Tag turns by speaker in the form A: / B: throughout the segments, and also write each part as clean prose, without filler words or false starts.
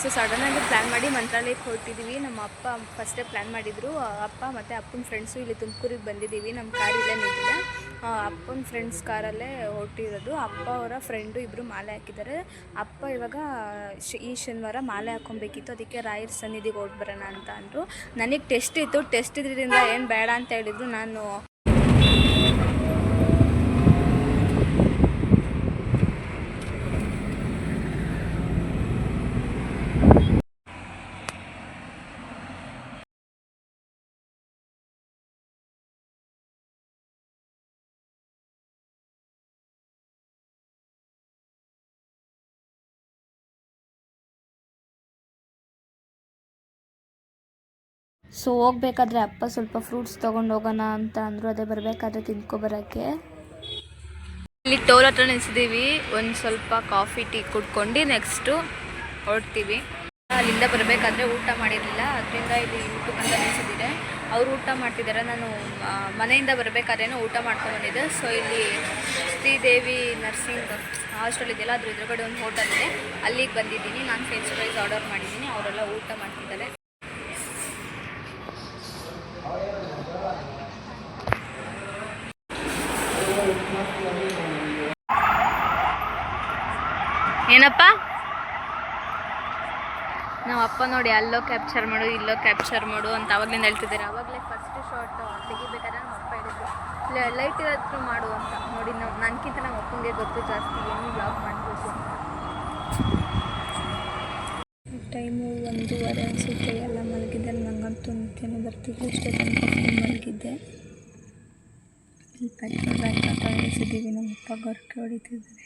A: So ಸಡನ್ನಾಗಿ plan ಮಾಡಿ ಮಂತ್ರಾಲಯಕ್ಕೆ ಹೊರಟಿದ್ದೀವಿ. ನಮ್ಮ ಅಪ್ಪ ಫಸ್ಟೇ ಪ್ಲ್ಯಾನ್ ಮಾಡಿದರು. ಅಪ್ಪ ಮತ್ತು ಅಪ್ಪನ ಫ್ರೆಂಡ್ಸು ಇಲ್ಲಿ ತುಮಕೂರಿಗೆ ಬಂದಿದ್ದೀವಿ. ನಮ್ಮ ಕಾರ್ ಇಲ್ಲೇ ನಿಂತಿದೆ. ಅಪ್ಪನ ಫ್ರೆಂಡ್ಸ್ ಕಾರಲ್ಲೇ ಹೊರಟಿರೋದು. ಅಪ್ಪ ಅವರ ಫ್ರೆಂಡು ಇಬ್ಬರು ಮಾಲೆ ಹಾಕಿದ್ದಾರೆ. ಅಪ್ಪ ಇವಾಗ ಈ ಶನಿವಾರ ಮಾಲೆ ಹಾಕ್ಕೊಬೇಕಿತ್ತು, ಅದಕ್ಕೆ ರಾಯರ ಸನ್ನಿಧಿಗೆ ಹೊರಟ್ಬರೋಣ ಅಂತ ಅಂದರು. ನನಗೆ ಟೆಸ್ಟ್ ಇತ್ತು, ಟೆಸ್ಟ್ ಇದರಿಂದ ಏನು ಬೇಡ ಅಂತ ಹೇಳಿದ್ರು. ನಾನು ಸೊ ಹೋಗ್ಬೇಕಾದ್ರೆ ಅಪ್ಪ ಸ್ವಲ್ಪ ಫ್ರೂಟ್ಸ್ ತೊಗೊಂಡು ಹೋಗೋಣ ಅಂತ ಅಂದರು. ಅದೇ ಬರಬೇಕಾದ್ರೆ ತಿಂದ್ಕೊಬರೋಕ್ಕೆ ಇಲ್ಲಿ ಟೋಲ್ ಹತ್ರ ನಿಲ್ಸಿದ್ದೀವಿ. ಒಂದು ಸ್ವಲ್ಪ ಕಾಫಿ ಟೀ ಕುಡ್ಕೊಂಡು ನೆಕ್ಸ್ಟು ಹೊರಡ್ತೀವಿ. ಅಲ್ಲಿಂದ ಬರಬೇಕಾದ್ರೆ ಊಟ ಮಾಡಿರಲಿಲ್ಲ, ಅದರಿಂದ ಇಲ್ಲಿ ಊಟಕ್ಕೆ ಅಂತ ನಿಲ್ಸಿದ್ದೀರಿ. ಅವರು ಊಟ ಮಾಡ್ತಿದ್ದಾರೆ. ನಾನು ಮನೆಯಿಂದ ಬರಬೇಕಾದ್ರೇನೋ ಊಟ ಮಾಡ್ಕೊಂಡ್ಬಂದಿದ್ದೆ. ಸೊ ಇಲ್ಲಿ ಶ್ರೀದೇವಿ ನರ್ಸಿಂಗ್ ಹಾಸ್ಟೆಲ್ ಇದೆಯಲ್ಲ, ಅದ್ರ ಎದುರುಗಡೆ ಒಂದು ಹೋಟೆಲ್ ಇದೆ, ಅಲ್ಲಿಗೆ ಬಂದಿದ್ದೀನಿ. ನಾನು ಫ್ರೆಂಚ್ ಫ್ರೈಸ್ ಆರ್ಡರ್ ಮಾಡಿದ್ದೀನಿ. ಅವರೆಲ್ಲ ಊಟ ಮಾಡ್ತಿದ್ದಾರೆ. ಏನಪ್ಪ ನಾವು ಅಪ್ಪ ನೋಡಿ ಅಲ್ಲೋ ಕ್ಯಾಪ್ಚರ್ ಮಾಡು ಇಲ್ಲೋ ಕ್ಯಾಪ್ಚರ್ ಮಾಡು ಅಂತ ಅವಾಗಲಿಂದ ಹೇಳ್ತಿದ್ದಾರೆ. ಅವಾಗಲೇ ಫಸ್ಟ್ ಶಾರ್ಟ್ ತೆಗಿಬೇಕಾದ್ರೆ ನಮ್ಮ ಅಪ್ಪ ಹೇಳಿದ್ರು ಲೈಟ್ ಇರೋದು ಮಾಡು ಅಂತ. ನೋಡಿ ನನಗಿಂತ ನಮ್ಮ ಅಪ್ಪನಿಗೆ ಗೊತ್ತು ಜಾಸ್ತಿ ಏನು ಬ್ಲಾಗ್ ಮಾಡಬೇಕು ಅಂತ. ಟೈಮು 1:30 ಅನಿಸುತ್ತೆ. ಎಲ್ಲ ಮಲಗಿದ್ದೆ. ನನಗಂತೂ ನಿದ್ದೆನೇ ಬರ್ತಿದ್ದೆ. ಇಷ್ಟೇ ತನಕ ಮಲಗಿದ್ದೆ. ಇಲ್ಲಿ ಪೆಟ್ರೋಲ್ ಬ್ಯಾಂಕ್ ಅಂತ ನಿಲ್ಲಿಸಿದ್ದೀವಿ. ನಮ್ಮ ಅಪ್ಪ ಗೊರಕೆ ಹೊಡಿತಿದ್ದಾರೆ.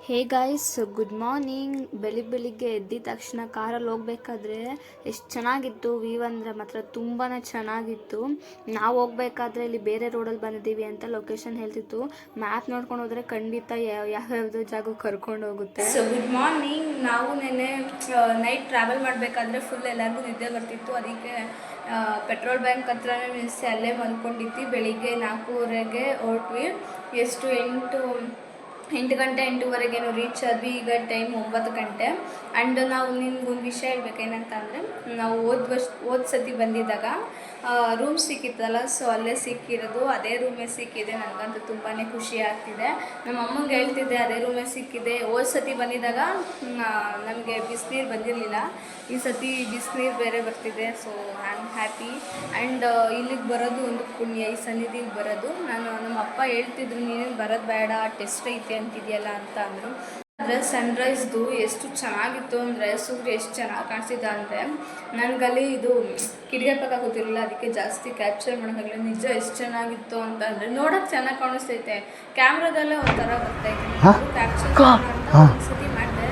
A: Hey guys, good morning. ಬೆಳಿಗ್ಗೆ ಎದ್ದಿದ ತಕ್ಷಣ ಕಾರಲ್ಲಿ ಹೋಗ್ಬೇಕಾದ್ರೆ ಎಷ್ಟು ಚೆನ್ನಾಗಿತ್ತು. ವ್ಯೂ ಅಂದರೆ ಮಾತ್ರ ತುಂಬಾ ಚೆನ್ನಾಗಿತ್ತು. ನಾವು ಹೋಗ್ಬೇಕಾದ್ರೆ ಇಲ್ಲಿ ಬೇರೆ ರೋಡಲ್ಲಿ ಬಂದಿದ್ದೀವಿ ಅಂತ ಲೊಕೇಶನ್ ಹೇಳ್ತಿತ್ತು. ಮ್ಯಾಪ್ ನೋಡ್ಕೊಂಡು ಹೋದರೆ ಖಂಡಿತ ಯಾವ್ಯಾವುದೋ ಜಾಗಕ್ಕೆ ಕರ್ಕೊಂಡು ಹೋಗುತ್ತೆ. So good morning. ನಾವು ನೆನ್ನೆ ನೈಟ್ ಟ್ರಾವೆಲ್ ಮಾಡಬೇಕಾದ್ರೆ ಫುಲ್ ಎಲ್ಲರಿಗೂ ನಿದ್ದೆ ಬರ್ತಿತ್ತು. ಅದಕ್ಕೆ ಪೆಟ್ರೋಲ್ ಬ್ಯಾಂಕ್ ಹತ್ರನೇ ನಿಲ್ಲಿಸಿ ಅಲ್ಲೇ ಮಲ್ಕೊಂಡಿದ್ವಿ. ಬೆಳಿಗ್ಗೆ 4:30ಗೆ ಹೊರಟ್ವಿ. ಎಷ್ಟು 8 ಗಂಟೆ 8:15 ರೀಚ್ ಆದ್ವಿ. ಈಗ ಟೈಮ್ 9 ಗಂಟೆ. ಆ್ಯಂಡ್ ನಾವು ನಿಮ್ಗೊಂದು ವಿಷಯ ಹೇಳ್ಬೇಕೇನಂತ ಅಂದರೆ, ನಾವು ಹೋದ ಸತಿ ಬಂದಿದ್ದಾಗ ರೂಮ್ ಸಿಕ್ಕಿತ್ತಲ್ಲ, ಸೊ ಅಲ್ಲೇ ಸಿಕ್ಕಿರೋದು. ಅದೇ ರೂಮೇ ಸಿಕ್ಕಿದೆ. ನನಗಂತೂ ತುಂಬಾ ಖುಷಿ ಆಗ್ತಿದೆ. ನಮ್ಮ ಅಮ್ಮಂಗೆ ಹೇಳ್ತಿದ್ದೆ ಅದೇ ರೂಮೇ ಸಿಕ್ಕಿದೆ. ಹೋದ ಸತಿ ಬಂದಿದ್ದಾಗ ನಮಗೆ ಬಿಸಿನೀರು ಬಂದಿರಲಿಲ್ಲ, ಈ ಸತಿ ಬಿಸಿನೀರು ಬೇರೆ ಬರ್ತಿದೆ. So I am happy. And ಇಲ್ಲಿಗೆ ಬರೋದು ಒಂದು ಪುಣ್ಯ, ಈ ಸನ್ನಿಧಿಗೆ ಬರೋದು. ನಮ್ಮ ಅಪ್ಪ ಹೇಳ್ತಿದ್ರು ನೀನೇನು ಬರೋದು ಬೇಡ, ಟೆಸ್ಟ್ ಐತೆ ಅಂತಿದೆಯಲ್ಲ ಅಂತ ಅಂದರು. ಆದರೆ ಸನ್ರೈಸ್ದು ಎಷ್ಟು ಚೆನ್ನಾಗಿತ್ತು ಅಂದರೆ, ಸೂರ್ಯ ಎಷ್ಟು ಚೆನ್ನಾಗಿ ಕಾಣಿಸ್ತಿದ್ದ ಅಂದರೆ, ನನಗಲ್ಲಿ ಇದು ಕಿಡಿಗೆ ಪಕ್ಕ ಗೊತ್ತಿರಲಿಲ್ಲ, ಅದಕ್ಕೆ ಜಾಸ್ತಿ ಕ್ಯಾಪ್ಚರ್ ಮಾಡೋಕ್ಕಾಗಲಿಲ್ಲ. ನಿಜ ಎಷ್ಟು ಚೆನ್ನಾಗಿತ್ತು ಅಂತ ಅಂದರೆ, ನೋಡೋಕ್ಕೆ ಚೆನ್ನಾಗಿ ಕಾಣಿಸ್ತೈತೆ, ಕ್ಯಾಮ್ರಾದಲ್ಲೇ ಒಂಥರ ಬರ್ತೈತೆ. ಕ್ಯಾಪ್ಚರ್ ಒಂದ್ಸತಿ ಮಾಡಿದೆ,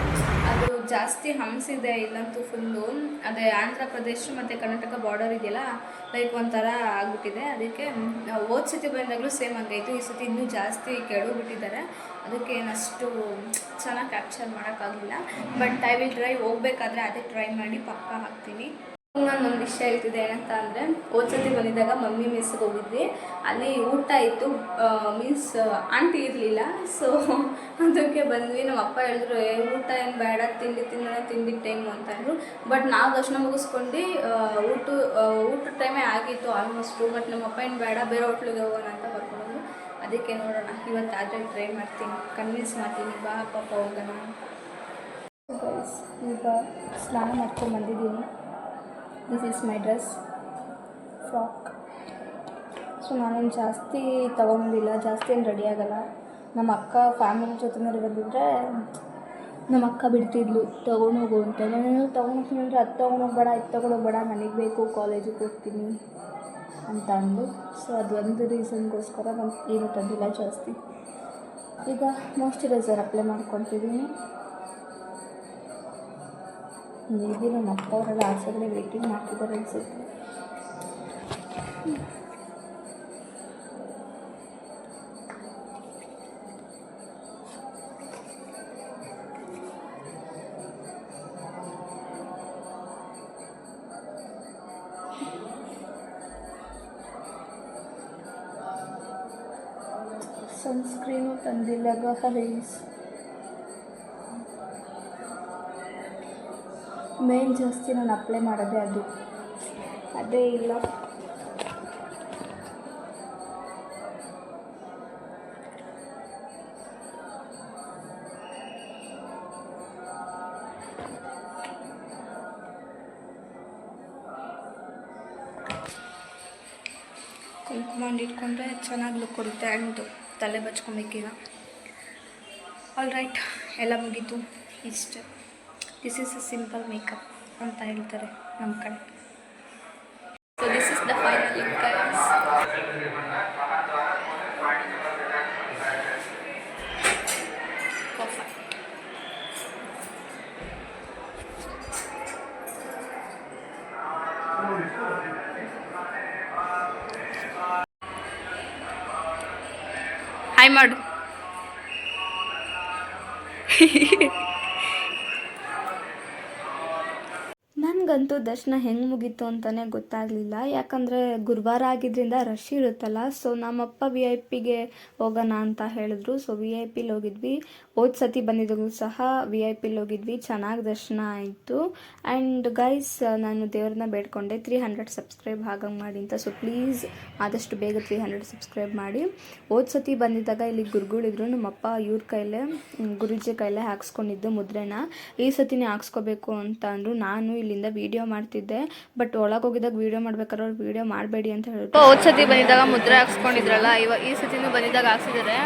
A: ಅದು ಜಾಸ್ತಿ ಹಂಸಿದೆ. ಇಲ್ಲಂತೂ ಫುಲ್ಲು ಅದೇ ಆಂಧ್ರ ಪ್ರದೇಶ ಮತ್ತು ಕರ್ನಾಟಕ ಬಾರ್ಡರ್ ಇದೆಯಲ್ಲ, ಲೈಕ್ ಒಂಥರ ಆಗಿಬಿಟ್ಟಿದೆ. ಅದಕ್ಕೆ ಹೋದ ಸತಿ ಬಂದಾಗಲೂ ಸೇಮ್ ಆಗೈತು. ಈ ಸತಿ ಇನ್ನೂ ಜಾಸ್ತಿ ಕೆಡವಿಬಿಟ್ಟಿದ್ದಾರೆ. ಅದಕ್ಕೆ ಏನಷ್ಟು ಚೆನ್ನಾಗಿ ಕ್ಯಾಪ್ಚರ್ ಮಾಡೋಕ್ಕಾಗಲಿಲ್ಲ. But I will try. ಹೋಗ್ಬೇಕಾದ್ರೆ ಅದೇ ಟ್ರೈ ಮಾಡಿ ಪಕ್ಕ ಹಾಕ್ತೀನಿ. ನಾನೊಂದು ವಿಷಯ ಹೇಳ್ತಿದ್ದೆ ಏನಂತ ಅಂದರೆ, ಹೋದ ಸತಿ ಬಂದಿದ್ದಾಗ ಮಮ್ಮಿ ಮಿಸ್ಗೆ ಹೋಗಿದ್ವಿ. ಅಲ್ಲಿ ಊಟ ಇತ್ತು, ಮೀನ್ಸ್ ಆಂಟಿ ಇರಲಿಲ್ಲ. ಸೊ ಅದಕ್ಕೆ ಬಂದ್ವಿ. ನಮ್ಮ ಅಪ್ಪ ಹೇಳಿದ್ರು ಊಟ ಏನು ಬೇಡ, ತಿಂಡಿ ಟೈಮು ಅಂತಂದರು. ಬಟ್ ನಾವು ದರ್ಶನ ಮುಗಿಸ್ಕೊಂಡು ಊಟದ ಟೈಮೇ ಆಗಿತ್ತು ಆಲ್ಮೋಸ್ಟು. ಬಟ್ ನಮ್ಮ ಅಪ್ಪ ಏನು ಬೇಡ, ಬೇರೆ ಹೋಟ್ಲಿಗೆ ಹೋಗೋಣ ಅಂತ ಬರ್ಕೊಂಡು. ಅದಕ್ಕೆ ನೋಡೋಣ, ಇವತ್ತಾದರೆ ಟ್ರೈ ಮಾಡ್ತೀನಿ, ಕನ್ವಿನ್ಸ್ ಮಾಡ್ತೀನಿ, ಬಾ ಪಾಪ ಹೋಗೋಣ ಅಂತ. ಈಗ ಸ್ನಾನ ಮಾಡ್ಕೊಂಡು ಬಂದಿದ್ದೀನಿ. This is my dress, frock. So ನಾನೇನು ಜಾಸ್ತಿ ತೊಗೊಂಡಿಲ್ಲ, ಜಾಸ್ತಿ ಏನು ರೆಡಿ ಆಗೋಲ್ಲ. ನಮ್ಮ ಅಕ್ಕ ಫ್ಯಾಮಿಲಿ ಜೊತೆನಲ್ಲಿ ಬಂದಿದ್ದರೆ ನಮ್ಮ ಅಕ್ಕ ಬಿಡ್ತಿದ್ಲು ತೊಗೊಂಡೋಗು ಅಂತ. ನಾನು ತೊಗೊಂಡೋಗ್ತೀನಿ ಅಂದರೆ ಅದು ತೊಗೊಂಡೋಗ್ಬೇಡ, ಇದು ತೊಗೊಂಡೋಗ್ಬೇಡ, ನನಗೆ ಬೇಕು, ಕಾಲೇಜಿಗೆ ಹೋಗ್ತೀನಿ ಅಂತ ಅಂದು. ಸೊ ಅದು ಒಂದು ರೀಸನ್ಗೋಸ್ಕರ ನಾನು ಏನು ತಂದಿಲ್ಲ ಜಾಸ್ತಿ. ಈಗ ಮಾಯ್ಶ್ಚರೈಸರ್ ಅಪ್ಲೈ ಮಾಡ್ಕೊತಿದ್ದೀನಿ. ಮೇಬಿ ನಮ್ಮ ಅಪ್ಪ ಅವರೆಲ್ಲ ಆಚೆಗಡೆ ವೇಟಿಂಗ್ ಮಾಡ್ತಿದ್ದಾರೆ ಅನಿಸುತ್ತೆ. ಸೊ ಸನ್ಸ್ಕ್ರೀನು ತಂದಿಲ್ಲ ಗೈಸ್. ಮೇನ್ ಜಾಸ್ತಿ ನಾನು ಅಪ್ಲೈ ಮಾಡೋದೇ ಅದೇ ಇಲ್ಲ. ಕುಂಕುಮ ಇಟ್ಕೊಂಡ್ರೆ ಚೆನ್ನಾಗಿ ಲುಕ್ ಕೊಡುತ್ತೆ. ಆ್ಯಂಡ್ ತಲೆ ಬಚ್ಕೊಬೇಕೀಗ. ಆಲ್ ರೈಟ್, ಎಲ್ಲ ಮುಗೀತು. ಇಷ್ಟು this is a simple makeup ಅಂತ ಹೇಳ್ತಾರೆ ನಮ್ಮ ಕಡೆ. So this is the final look guys. Perfect. Hi ಮಾಡು. ನನಗಂತೂ ದರ್ಶನ ಹೆಂಗೆ ಮುಗೀತು ಅಂತಲೇ ಗೊತ್ತಾಗಲಿಲ್ಲ. ಯಾಕಂದರೆ ಗುರುವಾರ ಆಗಿದ್ದರಿಂದ ರಶ್ ಇರುತ್ತಲ್ಲ. ಸೊ ನಮ್ಮಪ್ಪ VIP ಹೋಗೋಣ ಅಂತ ಹೇಳಿದ್ರು. ಸೊ VIP ಹೋಗಿದ್ವಿ. ಹೋದ ಸತಿ ಬಂದಿದ್ದಾಗೂ ಸಹ VIP ಹೋಗಿದ್ವಿ. ಚೆನ್ನಾಗಿ ದರ್ಶನ ಆಯಿತು. ಆ್ಯಂಡ್ ಗೈಸ್, ನಾನು ದೇವ್ರನ್ನ ಬೇಡ್ಕೊಂಡೆ 300 ಸಬ್ಸ್ಕ್ರೈಬ್ ಹಾಗಂಗೆ ಮಾಡಿ ಅಂತ. ಸೊ ಪ್ಲೀಸ್ ಆದಷ್ಟು ಬೇಗ 300 ಸಬ್ಸ್ಕ್ರೈಬ್ ಮಾಡಿ. ಹೋದ ಸತಿ ಬಂದಿದ್ದಾಗ ಇಲ್ಲಿ ಗುರುಗಳಿದ್ರು. ನಮ್ಮಪ್ಪ ಇವ್ರ ಕೈಲೇ, ಗುರುಜಿ ಕೈಲೇ ಹಾಕ್ಸ್ಕೊಂಡಿದ್ದು ಮುದ್ರೆನ. ಈ ಸತಿನೇ ಹಾಕ್ಸ್ಕೋಬೇಕು ಅಂತ ಅಂದರು. ನಾನು ಇಲ್ಲಿಂದ ವಿಡಿಯೋ ಮಾಡ್ತಿದ್ದೆ, ಬಟ್ ಒಳಗೆ ಹೋಗಿದಾಗ ವಿಡಿಯೋ ಮಾಡ್ಬೇಕಾದ್ರೆ ಅವ್ರು ವಿಡಿಯೋ ಮಾಡಬೇಡಿ ಅಂತ ಹೇಳಿದ್ರು. ಹೋದ ಸತಿ ಬಂದಿದ್ದಾಗ ಮುದ್ರೆ ಹಾಕ್ಸ್ಕೊಂಡಿದ್ರಲ್ಲ, ಈ ಸತಿನೂ ಬಂದಿದ್ದಾಗ ಹಾಕ್ಸಿದ್ದಾರೆ.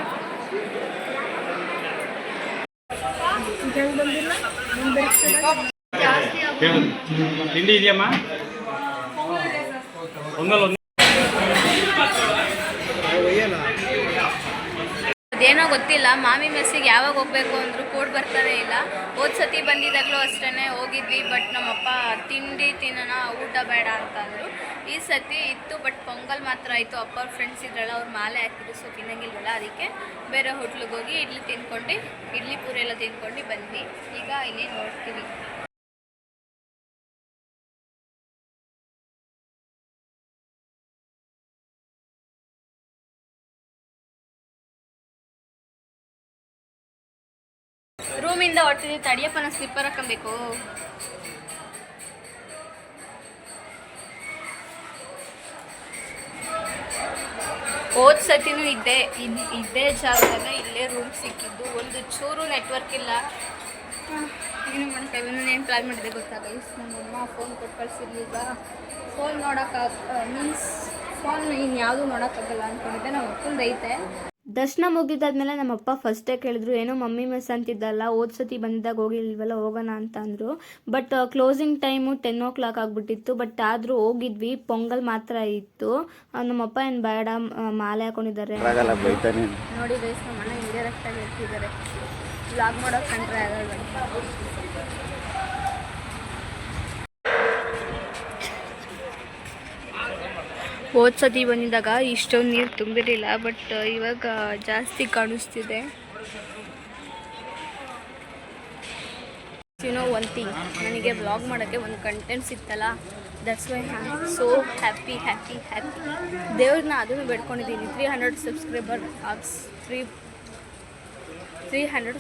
B: ತಿಂಡಿ ಇದೆಯಮ್ಮ?
A: ಅದೇನೋ ಗೊತ್ತಿಲ್ಲ, ಮಾಮಿ ಮೆಸ್ಸಿಗೆ ಯಾವಾಗ ಹೋಗ್ಬೇಕು ಅಂದರೂ ಕೂಡ ಬರ್ತಾನೆ ಇಲ್ಲ. ಹೋದ ಸತಿ ಬಂದಿದ್ದಾಗಲೂ ಅಷ್ಟೇ ಹೋಗಿದ್ವಿ, ಬಟ್ ನಮ್ಮಪ್ಪ ತಿಂಡಿ ತಿನ್ನೋಣ, ಊಟ ಬೇಡ ಅಂತಂದರು. ಈ ಸತಿ ಇತ್ತು, ಬಟ್ ಪೊಂಗಲ್ ಮಾತ್ರ ಆಯಿತು. ಅಪ್ಪ ಅವ್ರ ಫ್ರೆಂಡ್ಸ್ ಇದ್ರಲ್ಲ, ಅವ್ರು ಮಾಲೆ ಹಾಕಿದ್ರು. ಸೊ ತಿನ್ನಂಗಿಲ್ವಲ್ಲ, ಅದಕ್ಕೆ ಬೇರೆ ಹೋಟ್ಲಿಗೆ ಹೋಗಿ ಇಡ್ಲಿ ತಿನ್ಕೊಂಡು, ಇಡ್ಲಿ ಪೂರಿ ಎಲ್ಲ ತಿನ್ಕೊಂಡು ಬಂದ್ವಿ. ಈಗ ಇನ್ನೇನು ನೋಡ್ತೀವಿ. ರೂಮಿಂದ ಹೊರಟಿದ್ವಿ. ತಡಿಯಪ್ಪ, ನಾನು ಸ್ಲಿಪ್ಪರ್ ಹಾಕೊಬೇಕು. ಹೋದ ಸತಿನೂ ಇದ್ದೇ ಜಾಗದಲ್ಲೇ ಇಲ್ಲೇ ರೂಮ್ ಸಿಕ್ಕಿದ್ದು. ಒಂದು ಚೂರು ನೆಟ್ವರ್ಕ್ ಇಲ್ಲ. ಏನು ಮಾಡ್ತೇವೆ, ಏನು ಪ್ಲಾನ್ ಮಾಡಿದೆ ಗೊತ್ತಾಗ. ನಮ್ಮಮ್ಮ ಫೋನ್ ಕೊಟ್ಟು ಕಳಿಸಿರ್ಲಿಲ್ಲ. ಫೋನ್ ಮೀನ್ಸ್ ಫೋನ್ ಇನ್ಯಾವುದೂ ನೋಡೋಕ್ಕಾಗಲ್ಲ ಅಂದ್ಕೊಂಡಿದ್ದೆ. ನಮ್ಮ ಅಪ್ಪಂದು ಐತೆ. ದರ್ಶನ ಮುಗಿದಾದ್ಮೇಲೆ ನಮ್ಮಪ್ಪ ಫಸ್ಟೇ ಕೇಳಿದ್ರು, ಏನೋ ಮಮ್ಮಿ ಮೆಸ್ ಅಂತಿದ್ದಲ್ಲ, ಹೋದ ಸತಿ ಬಂದಿದ್ದಾಗ ಹೋಗಿಲ್ವಲ್ಲ, ಹೋಗೋಣ ಅಂತ ಅಂದರು. ಬಟ್ ಕ್ಲೋಸಿಂಗ್ ಟೈಮು 10 o'clock ಆಗಿಬಿಟ್ಟಿತ್ತು. ಬಟ್ ಆದರೂ ಹೋಗಿದ್ವಿ. ಪೊಂಗಲ್ ಮಾತ್ರ ಇತ್ತು. ನಮ್ಮಪ್ಪ ಏನು ಬೇಡ, ಮಾಲೆ ಹಾಕೊಂಡಿದ್ದಾರೆ ನೋಡಿ ಗೈಸ್. ನಮ್ಮ ಅಣ್ಣ ಇಂಡೈರೆಕ್ಟಾಗಿ ಹೇಳ್ತಿದ್ದಾರೆ, ವ್ಲಾಗ್ ಮಾಡೋಕೆ ಕಂಡ್ರೆ ಆಗಲ್ಲ. ಹೋದ ಸತಿ ಬಂದಿದ್ದಾಗ ಇಷ್ಟೊಂದು ನೀರು ತುಂಬಿರಲಿಲ್ಲ, ಬಟ್ ಇವಾಗ ಜಾಸ್ತಿ ಕಾಣಿಸ್ತಿದೆ. ಒನ್ ಥಿಂಗ್, ನನಗೆ ವ್ಲಾಗ್ ಮಾಡೋಕ್ಕೆ ಒಂದು ಕಂಟೆಂಟ್ ಸಿಗ್ತಲ್ಲ, that's why I am so happy. ದೇವ್ರನ್ನ ಅದನ್ನು ಬೇಡ್ಕೊಂಡಿದ್ದೀನಿ. 300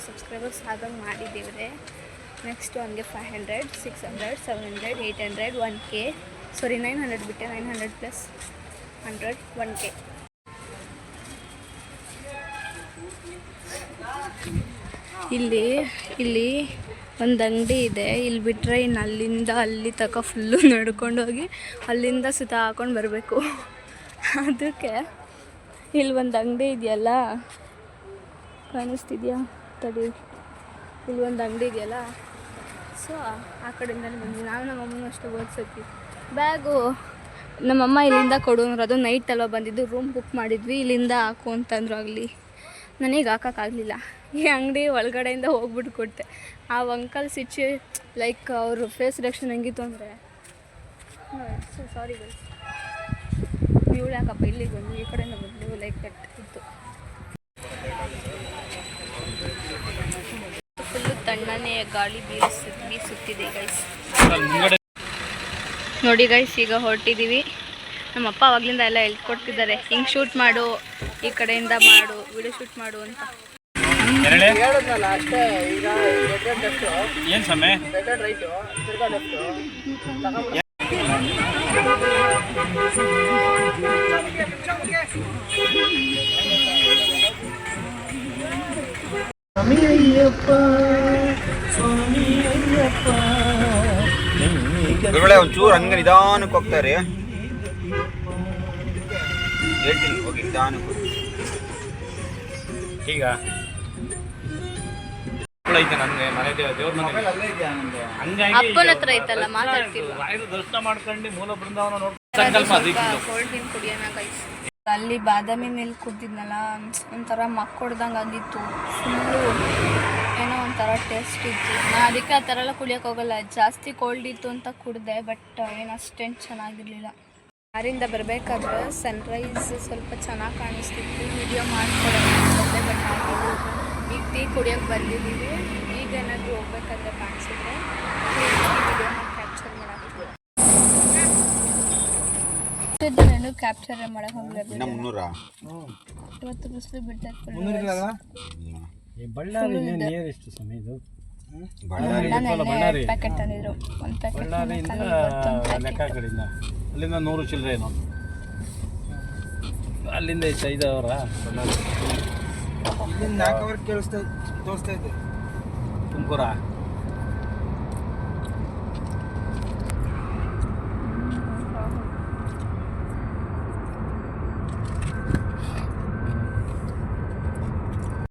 A: ಸಬ್ಸ್ಕ್ರೈಬರ್ಸ್ ಹಾಗಂಗೆ ಮಾಡಿದ್ದೇವ್ರೆ. ನೆಕ್ಸ್ಟು ಹಂಗೆ 500, 600, 700, 800, 1K. ಸಾರಿ 900 ಬಿಟ್ಟೆ. 900 ಪ್ಲಸ್ 100, 1K. ಇಲ್ಲಿ ಒಂದು ಅಂಗಡಿ ಇದೆ. ಇಲ್ಲಿ ಬಿಟ್ಟರೆ ಇನ್ನು ಅಲ್ಲಿಂದ ಅಲ್ಲಿ ತನಕ ಫುಲ್ಲು ನಡ್ಕೊಂಡೋಗಿ ಅಲ್ಲಿಂದ ಸುತ್ತ ಹಾಕೊಂಡು ಬರಬೇಕು. ಅದಕ್ಕೆ ಇಲ್ಲಿ ಒಂದು ಅಂಗಡಿ ಇದೆಯಲ್ಲ, ಕಾಣಿಸ್ತಿದೆಯಾ ತಡಿ, ಇಲ್ಲಿ ಒಂದು ಅಂಗಡಿ ಇದೆಯಲ್ಲ. ಸೊ ಆ ಕಡೆಯಿಂದಲೇ ಬಂದ್ವಿ. ನಾವು ನಮ್ಮಮ್ಮನೂ ಅಷ್ಟು ಓದಿಸೋತಿ. ಬ್ಯಾಗು ನಮ್ಮಮ್ಮ ಇಲ್ಲಿಂದ ಕೊಡು ಅಂದರು. ಅದು ನೈಟಲ್ಲ ಬಂದಿದ್ದು. ರೂಮ್ ಬುಕ್ ಮಾಡಿದ್ವಿ, ಇಲ್ಲಿಂದ ಹಾಕು ಅಂತಂದ್ರು. ಆಗಲಿ ನನಗೆ ಹಾಕೋಕ್ಕಾಗಲಿಲ್ಲ. ಈ ಅಂಗಡಿ ಒಳಗಡೆಯಿಂದ ಹೋಗ್ಬಿಟ್ಟು ಕೊಟ್ಟೆ. ಆ ಅಂಕಲ್ ಲೈಕ್ ಅವ್ರ ಫೇಸ್ ರಿಯಾಕ್ಷನ್ ಹೆಂಗಿತ್ತು ಅಂದರೆ, ಸೊ ಸಾರಿ ಗೈಸ್, ಇವಳು ಯಾಕಪ್ಪ ಇಲ್ಲಿಗೆ ಬಂದು ಈ ಕಡೆಯಿಂದ ಬಂದು ಲೈಕ್ ದಟ್ ಇತ್ತು. ಫುಲ್ಲು ತಣ್ಣನೆ ಗಾಳಿ ಬೀಸುತ್ತಿದೆ ಗೈಸ್. ನೋಡಿ ಗೈಸ್, ಈಗ ಹೊರಟಿದ್ದೀವಿ. ನಮ್ಮಪ್ಪ ಅವಾಗಲಿಂದ ಎಲ್ಲ ಹೇಳ್ಕೊಡ್ತಿದ್ದಾರೆ, ಹಿಂಗೆ ಶೂಟ್ ಮಾಡು, ಈ ಕಡೆಯಿಂದ ಮಾಡು ವಿಡಿಯೋ ಶೂಟ್ ಮಾಡು ಅಂತ.
B: ಎರಡೇ
C: ಹೇಳದ್ನಲ್ಲ ಅಷ್ಟೇ. ಈಗ
B: ಏನು ಸಮಯ
C: ರೈಟು ತಿರ್ಗಾ ಲೆಫ್ಟು
D: ಗುರುಗಳೇ ಒಂಚೂರು ಹಂಗೆ ನಿಧಾನಕ್ಕೆ ಹೋಗ್ತಾರೆ. ಹೇಳ್ತೀನಿ ಹೋಗಿ ನಿಧಾನಕ್ಕೆ.
B: ಈಗ ಐತೆ ನನಗೆ ಮನೆ ದೇವ್ರ ಮನೆ ಹಂಗಾಗಿ
A: ಅಪ್ಪನ ಹತ್ರ ಐತಲ್ಲ ಮಾತಾಡ್ತೀವಿ.
B: ರಾಯರು ದರ್ಶನ ಮಾಡ್ಕೊಂಡು ಮೂಲ ಬೃಂದಾವನ ನೋಡ್ಕೊಂಡು ಸಂಕಲ್ಪ ಅದಕ್ಕೆ
A: ಕೋಲ್ಡ್ ಡ್ರಿಂಕ್ ಕುಡಿಯೋಣ ಗೈಸ್. ಅಲ್ಲಿ ಬಾದಾಮಿ ಮೇಲೆ ಕುದ್ದಿದ್ನಲ್ಲ ಒಂಥರ ಮಕ್ಕೊಡ್ದಂಗೆ ಆಗಿತ್ತು. ಫುಲ್ಲು ಏನೋ ಒಂಥರ ಟೇಸ್ಟ್ ಇತ್ತು. ನಾನು ಅದಕ್ಕೆ ಆ ಥರ ಎಲ್ಲ ಕುಡಿಯೋಕೆ ಹೋಗಲ್ಲ. ಜಾಸ್ತಿ ಕೋಲ್ಡ್ ಇತ್ತು ಅಂತ ಕುಡಿದೆ, ಬಟ್ ಏನು ಅಷ್ಟೇನು ಚೆನ್ನಾಗಿರಲಿಲ್ಲ. ಕಾರಿಂದ ಬರಬೇಕಾದ್ರೆ ಸನ್ರೈಸ್ ಸ್ವಲ್ಪ ಚೆನ್ನಾಗಿ ಕಾಣಿಸ್ತಿತ್ತು, ವಿಡಿಯೋ ಮಾಡ್ಕೊಡೋಣ ಅನ್ಕೊಂಡೆ, ಬಟ್ ಆಗಿಲ್ಲ. ಈಗ ಟೀ ಕುಡಿಯೋಕೆ ಬಂದಿದ್ದೀವಿ. ಈಗ ಏನಾದರೂ ಹೋಗ್ಬೇಕಾದ್ರೆ ಕಾಣಿಸಿದ್ರೆ ವಿಡಿಯೋನ ಕ್ಯಾಪ್ಚರ್ ಮಾಡಾಕ್ತೀವಿ. ಇದನ್ನೇನು ಕ್ಯಾಪ್ಚರ್ ಮಾಡಕ್ಕೆ ಹೋಗಲ್ಲ.
D: ಇನ್ನ 300
A: ಇವತ್ತು ಬಿಸಿಲು ಬಿಡ್ತಾರೆ.
B: ಬಳ್ಳಾರಿ ನೀರು ಎಷ್ಟು ಸಮಯ ಇದು
D: ಬಳ್ಳಾರಿ
A: ಪ್ಯಾಕೆಟ್ ತಂದಿದ್ರು. ಒಂದು ಪ್ಯಾಕೆಟ್
B: ಬಳ್ಳಾರಿಯಿಂದ ಲೆಕ್ಕ ಕಡೆಯಿಂದ ಅಲ್ಲಿಂದ 100 ಚಿಲ್ಲರೆ ಏನೋ, ಅಲ್ಲಿಂದ ಎಷ್ಟು 5 ಅವರ ಬಳ್ಳಾರಿ
C: 4 ಅವರ್ ತೋರಿಸ್ತಾ ಇದ್ದೆ.
B: ತುಮಕೂರ